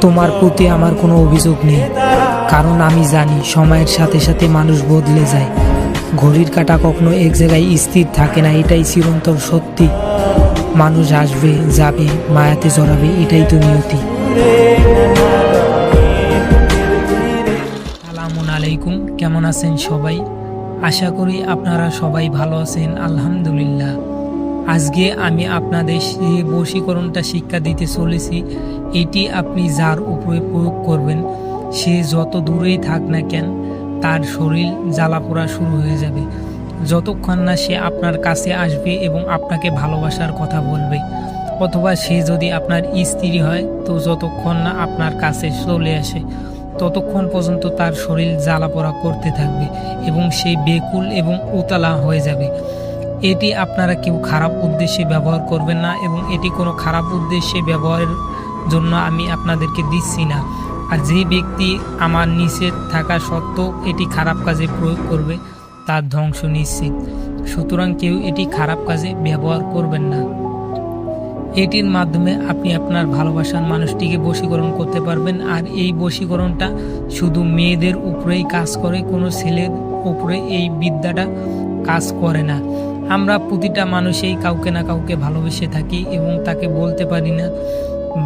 তোমার প্রতি আমার কোনো অভিযোগ নেই, কারণ আমি জানি সময়ের সাথে সাথে মানুষ বদলে যায়। ঘড়ির কাঁটা কখনো এক জায়গায় স্থির থাকে না, এটাই চিরন্তন সত্যি। মানুষ আসবে যাবে, মায়াতে জড়াবে, এটাই তো নিয়তি। আসসালামু আলাইকুম, কেমন আছেন সবাই? আশা করি আপনারা সবাই ভালো আছেন, আলহামদুলিল্লাহ। আজকে আমি আপনাদের সেই বশীকরণটা শিক্ষা দিতে চলেছি। এটি আপনি যার উপরে প্রয়োগ করবেন, সে যত দূরেই থাক না কেন, তার শরীর জ্বালাপোড়া শুরু হয়ে যাবে যতক্ষণ না সে আপনার কাছে আসবে এবং আপনাকে ভালোবাসার কথা বলবে। অথবা সে যদি আপনার স্ত্রী হয়, তো যতক্ষণ না আপনার কাছে চলে আসে ততক্ষণ পর্যন্ত তার শরীর জ্বালাপোড়া করতে থাকবে এবং সে বেকুল এবং উতলা হয়ে যাবে। এটি আপনারা কেউ খারাপ উদ্দেশ্যে ব্যবহার করবেন না এবং এটি কোনো খারাপ উদ্দেশ্যে ব্যবহারের জন্য আমি আপনাদেরকে দিচ্ছি না। আর যে ব্যক্তি আমার নিষেধ থাকা সত্ত্বেও এটি খারাপ কাজে প্রয়োগ করবে, তার ধ্বংস নিশ্চিত। সুতরাং কেউ এটি খারাপ কাজে ব্যবহার করবেন না। এটির মাধ্যমে আপনি আপনার ভালোবাসার মানুষটিকে বশীকরণ করতে পারবেন। আর এই বশীকরণটা শুধু মেয়েদের উপরেই কাজ করে, কোনো ছেলের উপরে এই বিদ্যাটা কাজ করে না। আমরা প্রতিটা মানুষই কাউকে না কাউকে ভালোবেসে থাকি এবং তাকে বলতে পারি না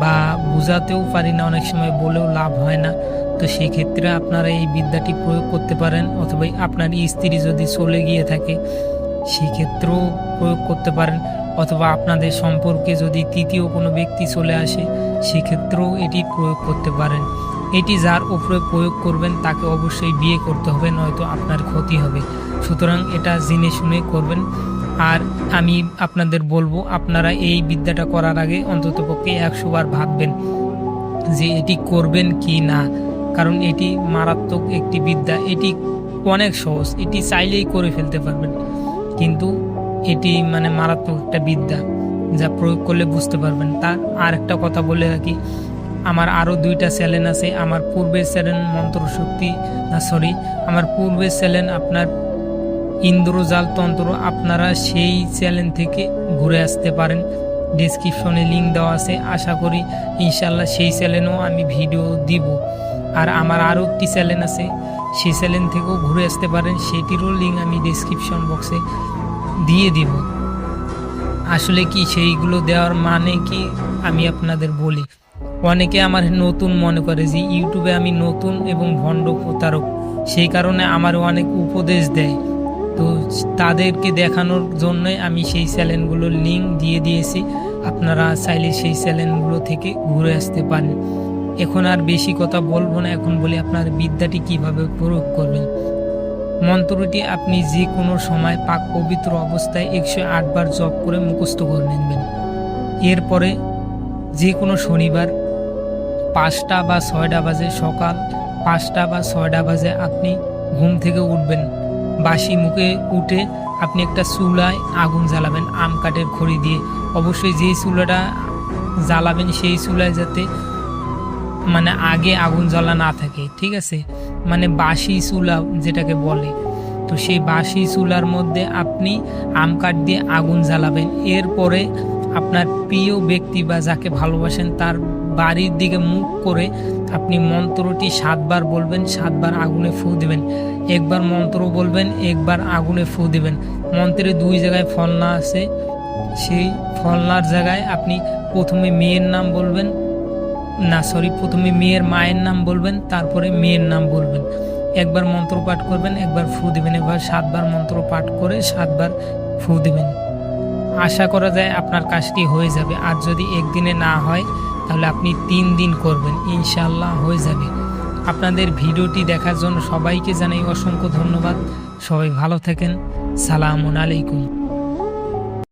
বা বোঝাতেও পারি না, অনেক সময় বলেও লাভ হয় না। তো সেই ক্ষেত্রে আপনারা এই বিদ্যাটি প্রয়োগ করতে পারেন। অথবা আপনার স্ত্রী যদি চলে গিয়ে থাকে, সেই ক্ষেত্রেও প্রয়োগ করতে পারেন। অথবা আপনাদের সম্পর্কে যদি তৃতীয় কোনো ব্যক্তি চলে আসে, সেক্ষেত্রেও এটি প্রয়োগ করতে পারেন। এটি যার উপরে প্রয়োগ করবেন তাকে অবশ্যই বিয়ে করতে হবে, নয়তো আপনার ক্ষতি হবে। সুতরাং এটা জেনে শুনে করবেন। আর আমি আপনাদের বলবো, আপনারা এই বিদ্যাটা করার আগে অন্ততপক্ষে 100 বার ভাববেন যে এটি করবেন কি না। কারণ এটি মারাত্মক একটি বিদ্যা, এটি অনেক সহজ, এটি চাইলেই করে ফেলতে পারবেন। কিন্তু এটি মারাত্মক একটা বিদ্যা, যা প্রয়োগ করলে বুঝতে পারবেন। তার আর একটা কথা বলে রাখি, আমার আরও 2টা চ্যানেল আছে। আমার পূর্বের চ্যানেল মন্ত্রশক্তি আমার পূর্বের চ্যানেল আপনার ইন্দ্রজাল তন্ত্র। আপনারা সেই চ্যানেল থেকে ঘুরে আসতে পারেন, ডেসক্রিপশনে লিঙ্ক দেওয়া আছে। আশা করি ইনশাল্লাহ সেই চ্যানেলেও আমি ভিডিও দিব। আর আমার আরও একটি চ্যানেল আছে, সেই চ্যানেল থেকেও ঘুরে আসতে পারেন, সেটিরও লিঙ্ক আমি ডেসক্রিপশন বক্সে দিয়ে দিব। আসলে কি সেইগুলো দেওয়ার মানে কি আমি আপনাদের বলি। অনেকে আমার নতুন মনে করে যে ইউটিউবে আমি নতুন এবং ভণ্ড প্রতারক, সেই কারণে আমার অনেক উপদেশ দেয়। তো তাদেরকে দেখানোর জন্যই আমি সেই চ্যানেলগুলোর লিঙ্ক দিয়ে দিয়েছি। আপনারা চাইলে সেই চ্যানেলগুলো থেকে ঘুরে আসতে পারেন। এখন আর বেশি কথা বলবো না, এখন বলি আপনার বিদ্যাটি কিভাবে প্রয়োগ করবেন। মন্ত্রটি আপনি যে কোনো সময় পাক পবিত্র অবস্থায় 108 বার জপ করে মুখস্থ করে নেবেন। এরপরে যে কোনো শনিবার 5টা বা 6টা বাজে, সকাল 5টা বা 6টা বাজে আপনি ঘুম থেকে উঠবেন। বাসি মুখে উঠে আপনি একটা চুলায় আগুন জ্বালাবেন আম কাঠের খড়ি দিয়ে। অবশ্যই যেই চুলাটা জ্বালাবেন সেই চুলায় যাতে আগে আগুন জ্বালা না থাকে, ঠিক আছে? বাসি চুলা যেটাকে বলে। তো সেই বাসি চুলার মধ্যে আপনি আম কাঠ দিয়ে আগুন জ্বালাবেন। এরপরে আপনার প্রিয় ব্যক্তি বা যাকে ভালোবাসেন তার বাড়ির দিকে মুখ করে আপনি মন্ত্রটি 7 বার বলবেন, 7 বার আগুনে ফু দেবেন। একবার মন্ত্র বলবেন, একবার আগুনে ফু দেবেন। মন্ত্রের 2 জায়গায় ফলনা আছে, সেই ফলনার জায়গায় আপনি প্রথমে মেয়ের নাম বলবেন, প্রথমে মেয়ের মায়ের নাম বলবেন, তারপরে মেয়ের নাম বলবেন। একবার মন্ত্র পাঠ করবেন, একবার ফু দেবেন। এবার 7 বার মন্ত্র পাঠ করে 7 বার ফু দেবেন। আশা করা যায় আপনার কাজটি হয়ে যাবে। আর যদি একদিনে না হয় তাহলে আপনি 3 দিন করবেন, ইনশাল্লাহ হয়ে যাবে। আপনাদের ভিডিওটি দেখার জন্য সবাইকে জানাই অসংখ্য ধন্যবাদ। সবাই ভালো থাকেন। সালামুন আলাইকুম।